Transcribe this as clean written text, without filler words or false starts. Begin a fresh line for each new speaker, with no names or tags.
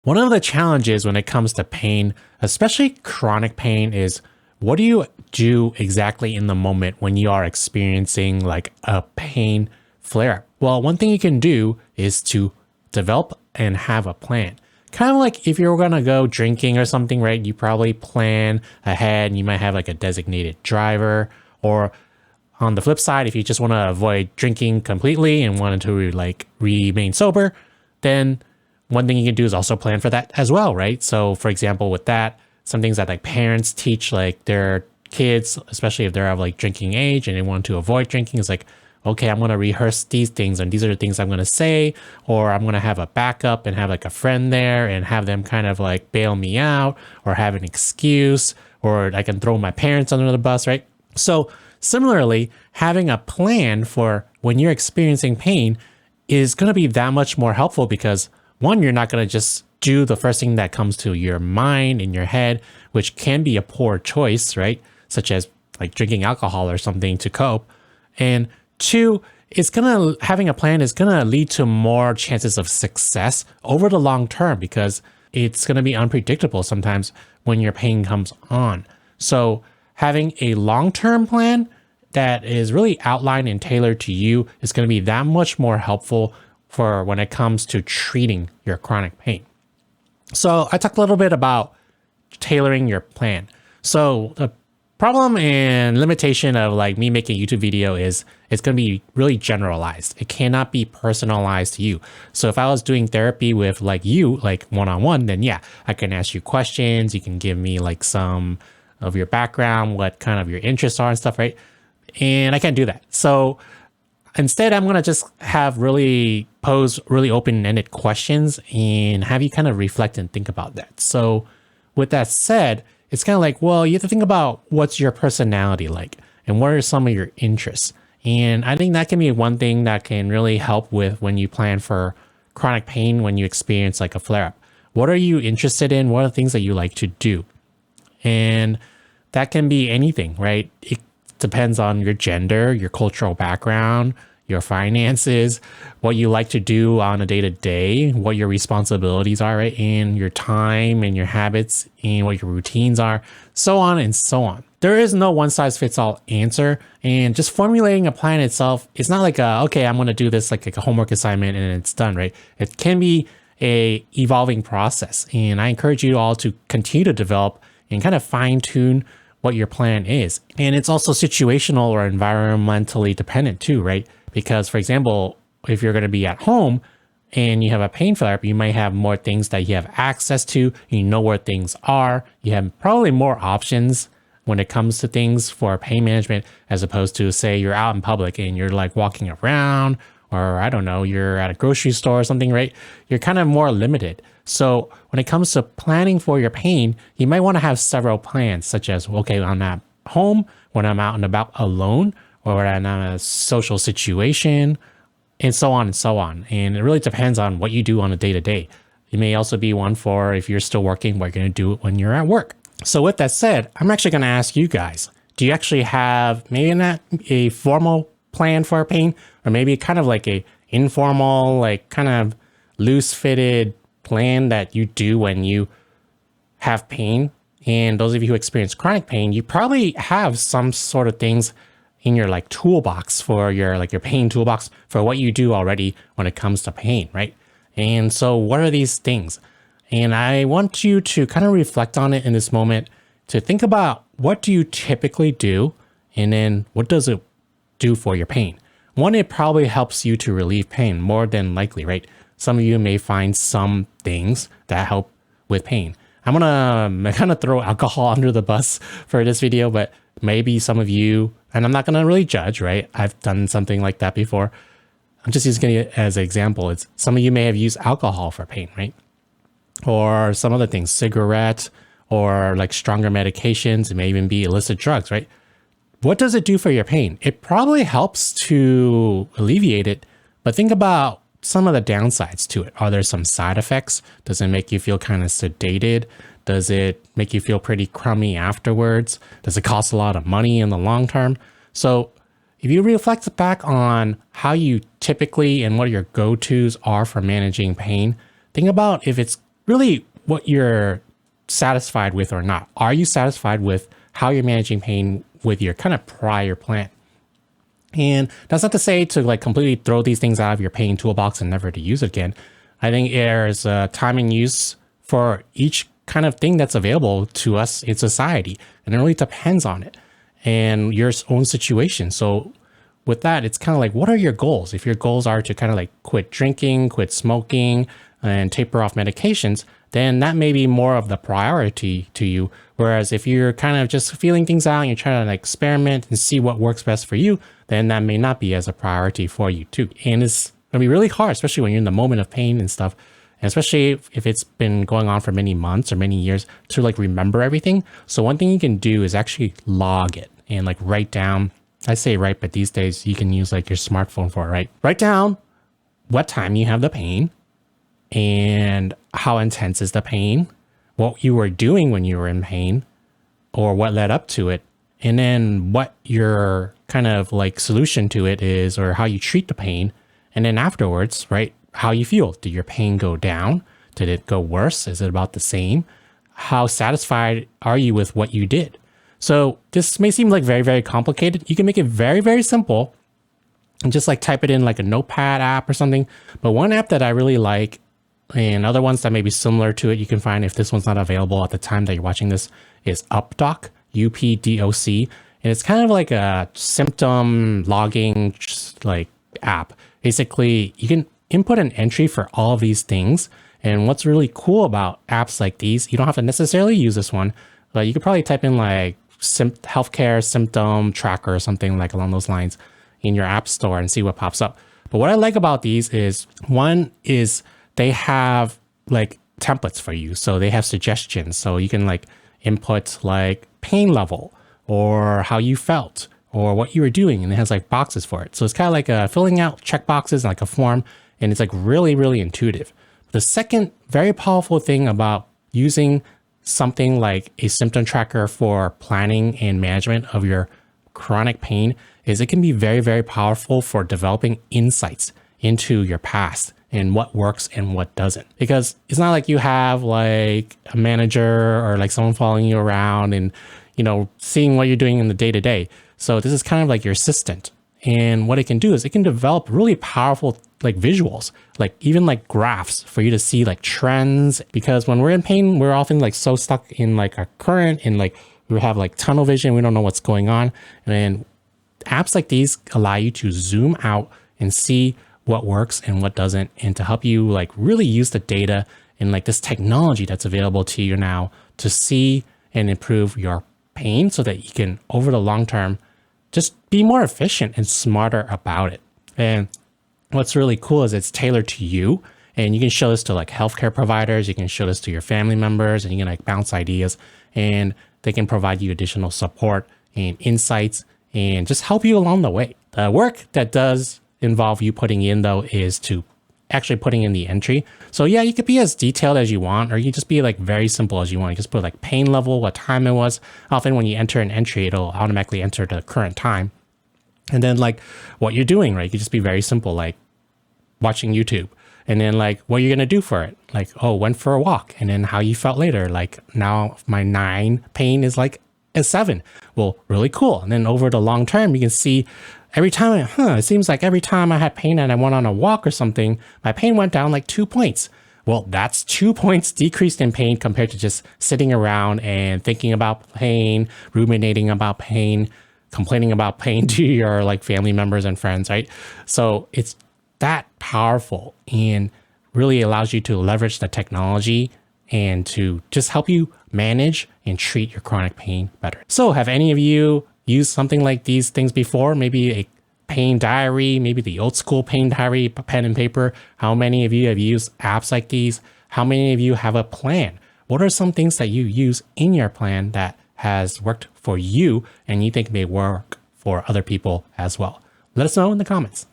One of the challenges when it comes to pain, especially chronic pain, is what do you do exactly in the moment when you are experiencing like a pain flare? Well, one thing you can do is to develop and have a plan. Kind of like if you're going to go drinking or something, right? You probably plan ahead and you might have like a designated driver. Or on the flip side, if you just want to avoid drinking completely and wanted to like remain sober, then one thing you can do is also plan for that as well, right? So for example, with that, some things that like parents teach like their kids, especially if they're of like drinking age and they want to avoid drinking, is like, okay, I'm going to rehearse these things and these are the things I'm going to say, or I'm going to have a backup and have like a friend there and have them kind of like bail me out or have an excuse, or I can throw my parents under the bus, right? So similarly, having a plan for when you're experiencing pain is going to be that much more helpful because one, you're not going to just do the first thing that comes to your mind in your head, which can be a poor choice, right? Such as like drinking alcohol or something to cope. And two, having a plan is gonna lead to more chances of success over the long term because it's gonna be unpredictable sometimes when your pain comes on. So having a long-term plan that is really outlined and tailored to you is gonna be that much more helpful for when it comes to treating your chronic pain. So I talked a little bit about tailoring your plan. So the problem and limitation of like me making a YouTube video is it's going to be really generalized. It cannot be personalized to you. So if I was doing therapy with like you, like one-on-one, then yeah, I can ask you questions. You can give me like some of your background, what kind of your interests are and stuff, right? And I can't do that. So instead, I'm going to just pose really open-ended questions and have you kind of reflect and think about that. So with that said, it's kind of like, well, you have to think about what's your personality like and what are some of your interests. And I think that can be one thing that can really help with when you plan for chronic pain, when you experience like a flare-up. What are you interested in? What are the things that you like to do? And that can be anything, right? It depends on your gender, your cultural background, your finances, what you like to do on a day-to-day, what your responsibilities are, right? And your time and your habits and what your routines are, so on and so on. There is no one-size-fits-all answer, and just formulating a plan itself, it's not like okay, I'm going to do this like a homework assignment and it's done, right? It can be a evolving process, and I encourage you all to continue to develop and kind of fine-tune what your plan is. And it's also situational or environmentally dependent too, right? Because for example, if you're going to be at home and you have a pain flare up, you might have more things that you have access to. You know where things are. You have probably more options when it comes to things for pain management, as opposed to say you're out in public and you're like walking around, or I don't know, you're at a grocery store or something, right? You're kind of more limited. So when it comes to planning for your pain, you might want to have several plans, such as, okay, when I'm at home, when I'm out and about alone, or when I'm in a social situation, and so on and so on. And it really depends on what you do on a day-to-day. It may also be one for if you're still working, what you're going to do when you're at work. So with that said, I'm actually going to ask you guys, do you actually have maybe not a formal plan for pain, or maybe kind of like a informal, like kind of loose-fitted plan that you do when you have pain? And those of you who experience chronic pain, you probably have some sort of things in your like toolbox for your pain toolbox for what you do already when it comes to pain, right? And so what are these things? And I want you to kind of reflect on it in this moment to think about, what do you typically do? And then what does it do for your pain? One, it probably helps you to relieve pain more than likely, right? Some of you may find some things that help with pain. I'm gonna kind of throw alcohol under the bus for this video, but maybe some of you, and I'm not gonna really judge, right? I've done something like that before. I'm just using it as an example. It's some of you may have used alcohol for pain, right? Or some other things, cigarette, or like stronger medications. It may even be illicit drugs, right? What does it do for your pain? It probably helps to alleviate it, but think about some of the downsides to it. Are there some side effects? Does it make you feel kind of sedated? Does it make you feel pretty crummy afterwards? Does it cost a lot of money in the long term? So if you reflect back on how you typically and what your go-tos are for managing pain, think about if it's really what you're satisfied with or not. Are you satisfied with how you're managing pain with your kind of prior plan? And that's not to say to like completely throw these things out of your pain toolbox and never to use it again. I think there's a time and use for each kind of thing that's available to us in society. And it really depends on it and your own situation. So with that, it's kind of like, what are your goals? If your goals are to kind of like quit drinking, quit smoking, and taper off medications, then that may be more of the priority to you. Whereas if you're kind of just feeling things out and you're trying to like experiment and see what works best for you, then that may not be as a priority for you too. And it's gonna be really hard, especially when you're in the moment of pain and stuff. And especially if it's been going on for many months or many years, to like remember everything. So one thing you can do is actually log it and like write down. I say write, but these days you can use like your smartphone for it, right? Write down what time you have the pain and how intense is the pain, what you were doing when you were in pain, or what led up to it, and then what your kind of like solution to it is, or how you treat the pain. And then afterwards, right, how you feel. Did your pain go down? Did it go worse? Is it about the same? How satisfied are you with what you did? So this may seem like very, very complicated. You can make it very, very simple and just like type it in like a notepad app or something. But one app that I really like, and other ones that may be similar to it, you can find if this one's not available at the time that you're watching this, is UpDoc, UPDOC. And it's kind of like a symptom logging like app. Basically, you can input an entry for all of these things. And what's really cool about apps like these, you don't have to necessarily use this one, but you could probably type in like healthcare symptom tracker or something like along those lines in your app store and see what pops up. But what I like about these is, one is they have like templates for you. So they have suggestions. So you can like input like pain level or how you felt or what you were doing. And it has like boxes for it. So it's kind of like filling out check boxes like a form. And it's like really, really intuitive. The second very powerful thing about using something like a symptom tracker for planning and management of your chronic pain is it can be very, very powerful for developing insights into your past and what works and what doesn't. Because it's not like you have like a manager or like someone following you around and, you know, seeing what you're doing in the day to day. So this is kind of like your assistant. And what it can do is it can develop really powerful like visuals, like even like graphs for you to see like trends. Because when we're in pain, we're often like so stuck in like our current and like we have like tunnel vision. We don't know what's going on. And apps like these allow you to zoom out and see what works and what doesn't, and to help you like really use the data and like this technology that's available to you now to see and improve your pain so that you can over the long term just be more efficient and smarter about it. And what's really cool is it's tailored to you, and you can show this to like healthcare providers, you can show this to your family members, and you can like bounce ideas, and they can provide you additional support and insights and just help you along the way. The work that does involve you putting in though is to actually putting in the entry. So yeah, you could be as detailed as you want, or you just be like very simple as you want. You just put like pain level, what time it was. Often when you enter an entry, it'll automatically enter the current time. And then like what you're doing, right? You could just be very simple, like watching YouTube. And then like what you're gonna do for it. Like, oh, went for a walk. And then how you felt later. Like now my 9 pain is like a 7. Well, really cool. And then over the long term, you can see every time, it seems like every time I had pain and I went on a walk or something, my pain went down like 2 points. Well, that's 2 points decreased in pain compared to just sitting around and thinking about pain, ruminating about pain, complaining about pain to your like family members and friends, right? So it's that powerful and really allows you to leverage the technology and to just help you manage and treat your chronic pain better. So have any of you used something like these things before? Maybe a pain diary, maybe the old school pain diary, pen and paper. How many of you have used apps like these? How many of you have a plan? What are some things that you use in your plan that has worked for you and you think may work for other people as well? Let us know in the comments.